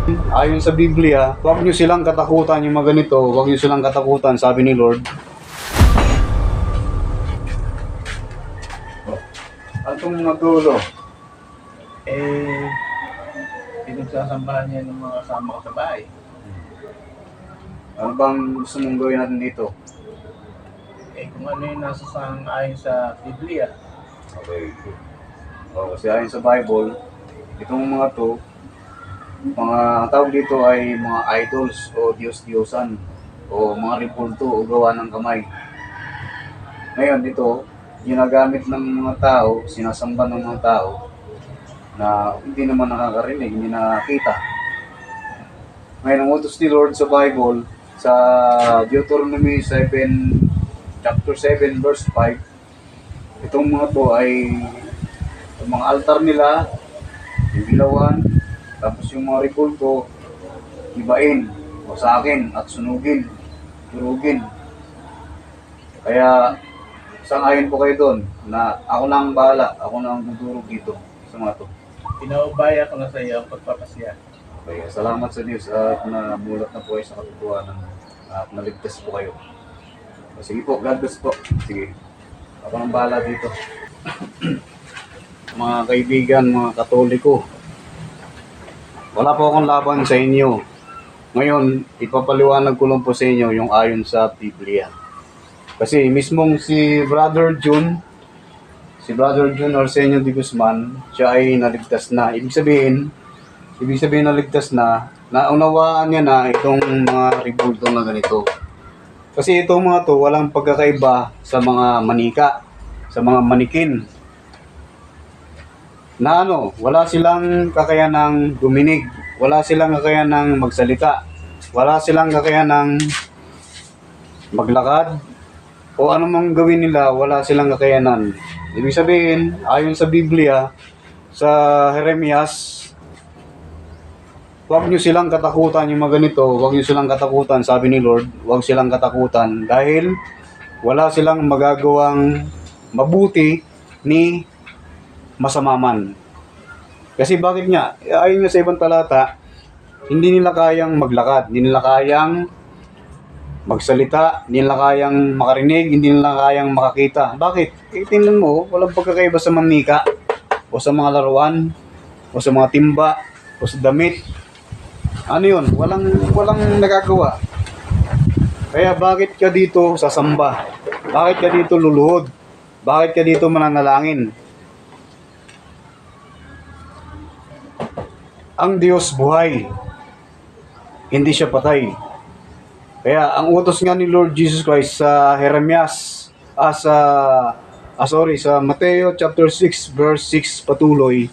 Ayon sa Biblia, huwag nyo silang katakutan yung mga ganito, huwag nyo silang katakutan, sabi ni Lord. At itong mga dulo, Pinagsasambahan niya ng mga kasama ko sa bahay. ano bang gusto mong gawin natin dito? Kung ano yung nasa ayon sa Biblia. Okay. Kasi ayon sa Bible, itong mga to, ang tawag dito ay mga idols o Diyos-Diyosan o mga ripulto o gawa ng kamay. Ngayon dito, ginagamit ng mga tao, sinasamba ng mga tao na hindi naman nakakarinig, hindi nakakita. Ngayon, ang utos ni Lord sa Bible, sa Deuteronomy 7, chapter 7, verse 5, itong mga to ay yung mga altar nila, yung ilawan, tapos yung mga ripulto, ibain o sa akin at sunugin, durugin. Kaya, sang-ayon po kayo doon na ako na ang bahala, ako na ang dudurog dito sa mga to. Pinaubaya ko na sa iyo ang pagpapasya. Okay, salamat sa Diyos at namulat na po kayo sa katotohanan at naligtas po kayo. Sige po, God bless po. Sige, ako nang bahala dito. Mga kaibigan, mga Katoliko, wala po akong laban sa inyo. Ngayon, ipapaliwanag ko lang po sa inyo yung ayon sa Biblia. Kasi mismong si Brother June Arsenio de Guzman, siya ay naligtas na. Ibig sabihin naligtas na, naunawaan niya na itong mga ribulto na ganito. Kasi itong mga to, walang pagkakaiba sa mga manika, sa mga manikin. Na wala silang kakayanang duminig, wala silang kakayanang magsalita, wala silang kakayanang maglakad, o anumang gawin nila, wala silang kakayanan. Ibig sabihin, ayon sa Biblia, sa Jeremias, huwag nyo silang katakutan yung mga ganito, huwag nyo silang katakutan, sabi ni Lord, huwag silang katakutan dahil wala silang magagawang mabuti ni masama man. Kasi bakit nga? Ayon nga sa ibang talata, hindi nila kayang maglakad, hindi nila kayang magsalita, hindi nila kayang makarinig, hindi nila kayang makakita. Bakit? Tingnan mo, walang pagkakaiba sa manika, o sa mga laruan, o sa mga timba, o sa damit. Ano yun? Walang nagagawa. Kaya bakit ka dito sasamba? Bakit ka dito luluhod? Bakit ka dito mananalangin? Ang Diyos buhay. Hindi siya patay. Kaya ang utos nga ni Lord Jesus Christ sa Jeremias, sa Mateo chapter 6 verse 6 patuloy,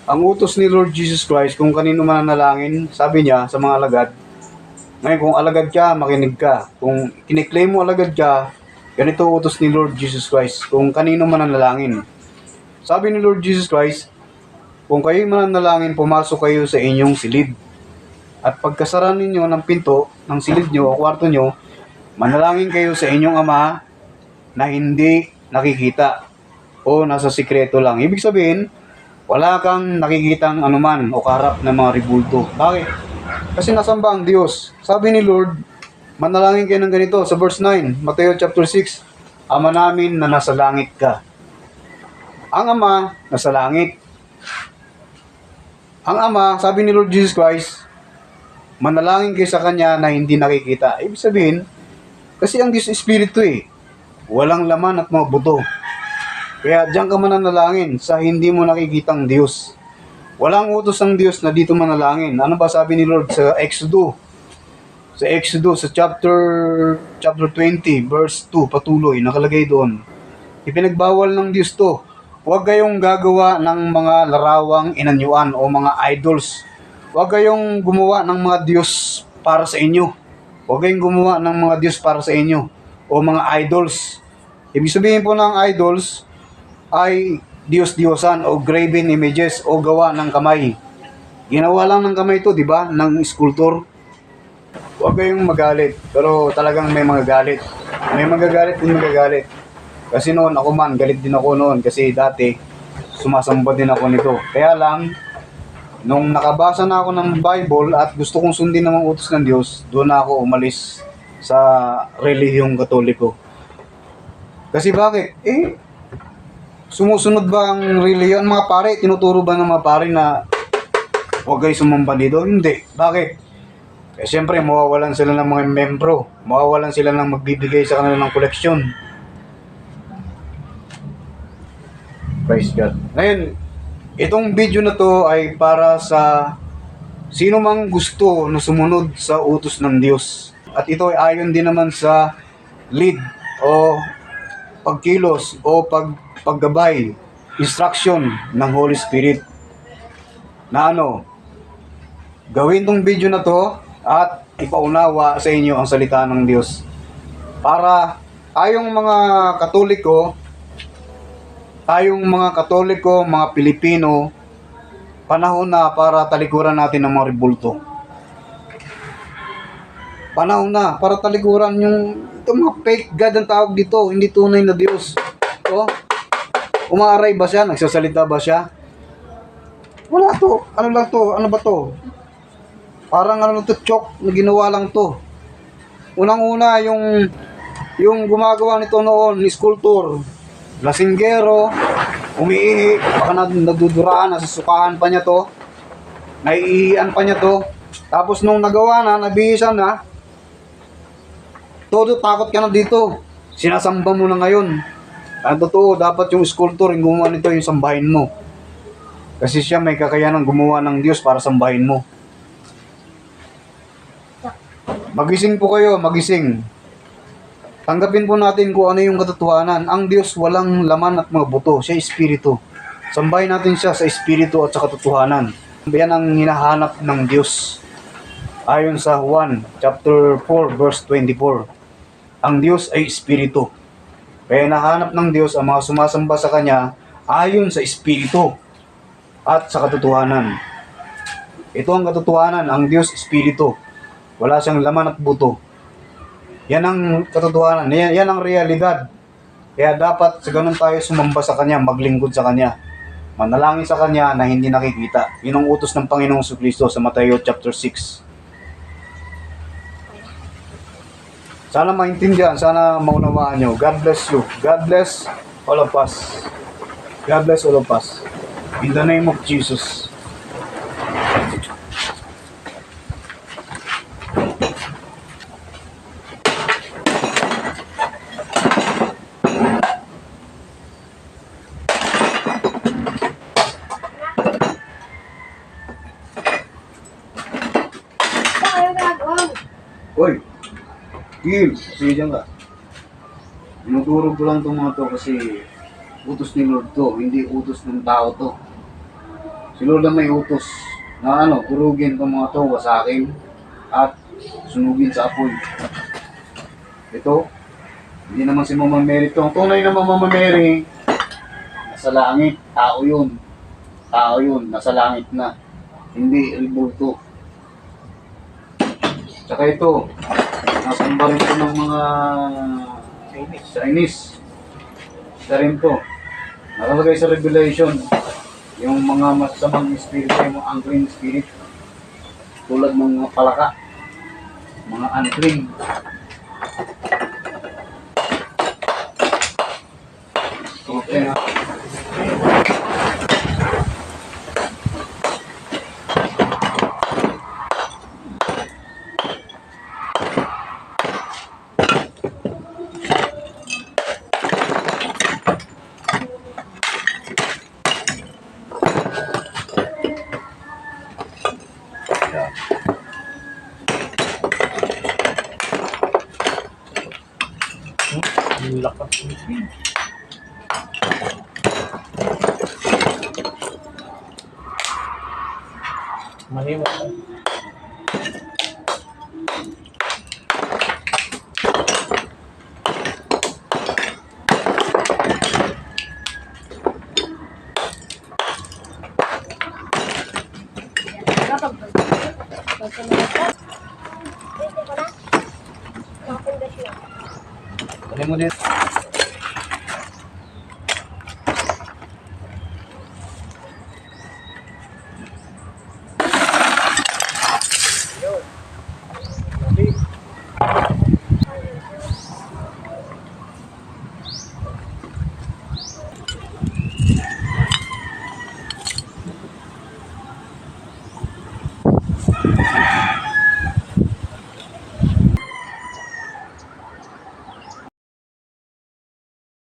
ang utos ni Lord Jesus Christ kung kanino mananalangin, sabi niya sa mga alagad, ngayon kung alagad ka, makinig ka. Kung kiniklaim mo alagad ka, ganito utos ni Lord Jesus Christ kung kanino mananalangin. Sabi ni Lord Jesus Christ, kung kayo mananalangin, pumasok kayo sa inyong silid. At pagkasara ninyo ng pinto, ng silid nyo o kwarto nyo, manalangin kayo sa inyong Ama na hindi nakikita o nasa sikreto lang. Ibig sabihin, wala kang nakikitang anuman o kaharap ng mga ribulto. Bakit? Kasi nasamba ang Diyos. Sabi ni Lord, manalangin kayo ng ganito sa verse 9, Mateo chapter 6, Ama namin na nasa langit ka. Ang Ama nasa langit. Ang Ama, sabi ni Lord Jesus Christ, manalangin kayo sa Kanya na hindi nakikita. Ibig sabihin, kasi ang Diyos Espiritu walang laman at mga buto. Kaya diyan ka mananalangin sa hindi mo nakikitang Diyos. Walang utos ng Diyos na dito manalangin. Ano ba sabi ni Lord sa Exodus? Sa chapter 20, verse 2, patuloy, nakalagay doon. Ipinagbawal ng Diyos to. Huwag kayong gagawa ng mga larawang inanyuan o mga idols. Huwag kayong gumawa ng mga Diyos para sa inyo. Huwag kayong gumawa ng mga Diyos para sa inyo o mga idols. Ibig sabihin po ng idols ay Diyos-Diyosan o graven images o gawa ng kamay. Ginawa lang ng kamay ito, di ba? Ng sculptor. Huwag kayong magalit, pero talagang may mga galit. May magagalit din magagalit. Kasi noon ako galit din ako noon kasi dati sumasamba din ako nito. Kaya lang, Nung nakabasa na ako ng Bible at gusto kong sundin ng mga utos ng Diyos, doon na ako umalis sa relihiyong Katoliko. Kasi bakit? Sumusunod ba ang reliyon? Mga pare, tinuturo ba ng mga pare na huwag kayo sumamba dito? Hindi. Bakit? Siyempre, mawawalan sila ng mga membro. Mawawalan sila ng magbibigay sa kanila ng koleksyon. Praise God. Ngayon, itong video na to ay para sa sino mang gusto na sumunod sa utos ng Diyos. At ito ay ayon din naman sa lead o pagkilos o paggabay, instruction ng Holy Spirit. Na gawin tong video na to at ipaunawa sa inyo ang salita ng Diyos. Para tayong mga Katoliko, mga Pilipino, panahon na para talikuran natin ang mga rebulto. Panahon na para talikuran itong mga fake God ang tawag dito, hindi tunay na Diyos. Umaaray ba siya? Nagsasalita ba siya? Wala to. Ano lang to? Ano ba to? Parang chok na ginawa lang to. Unang-una, yung gumagawa nito noon, ni sculptor, lasinggero, umiihi, baka nagduduraan, nasusukahan pa niya to, naiihian pa niya to, tapos nung nagawa na, nabihisan na, todo takot ka na dito, sinasamba mo na ngayon. Ang totoo, dapat yung sculptor, yung gumawa nito, yung sambahin mo. Kasi siya may kakayanang gumawa ng Diyos para sambahin mo. Magising po kayo, magising. Tanggapin po natin kung ano yung katotohanan. Ang Diyos walang laman at mga buto. Siya espiritu. Sambahin natin siya sa espiritu at sa katotohanan. Yan ang hinahanap ng Diyos. Ayon sa Juan chapter 4 verse 24. Ang Diyos ay espiritu. Kaya hinahanap ng Diyos ang mga sumasamba sa Kanya ayon sa espiritu at sa katotohanan. Ito ang katotohanan. Ang Diyos espiritu. Wala siyang laman at buto. Yan ang katotohanan. Yan ang realidad. Kaya dapat sa ganun tayo sumamba sa Kanya, maglingkod sa Kanya. Manalangin sa Kanya na hindi nakikita. Yun ang utos ng Panginoong Jesucristo sa Mateo chapter 6. Sana maintindihan, sana maunawaan nyo. God bless you. God bless all of us. God bless all of us. In the name of Jesus. Hoy, Gil, sige dyan ka. Tinuturo ko lang itong mga to kasi utos ni Lord to, hindi utos ng tao to. Si Lord ang may utos na kurugin itong mga to, wasakin at sunugin sa apoy. Ito, hindi naman si Mama Mary to. Ang tunay na Mama Mary, nasa langit, tao yun. Tao yun, nasa langit na. Hindi rebulto. Tsaka ito, nasamba rin po ng mga Chinese. Isa rin to. Nakalagay sa Revelation, yung mga masamang espiritu, yung mga unclean spirit. Tulad ng mga palaka, mga unclean. Okay na. Ang lakas nito. Maniwa ka. Ano mo dito?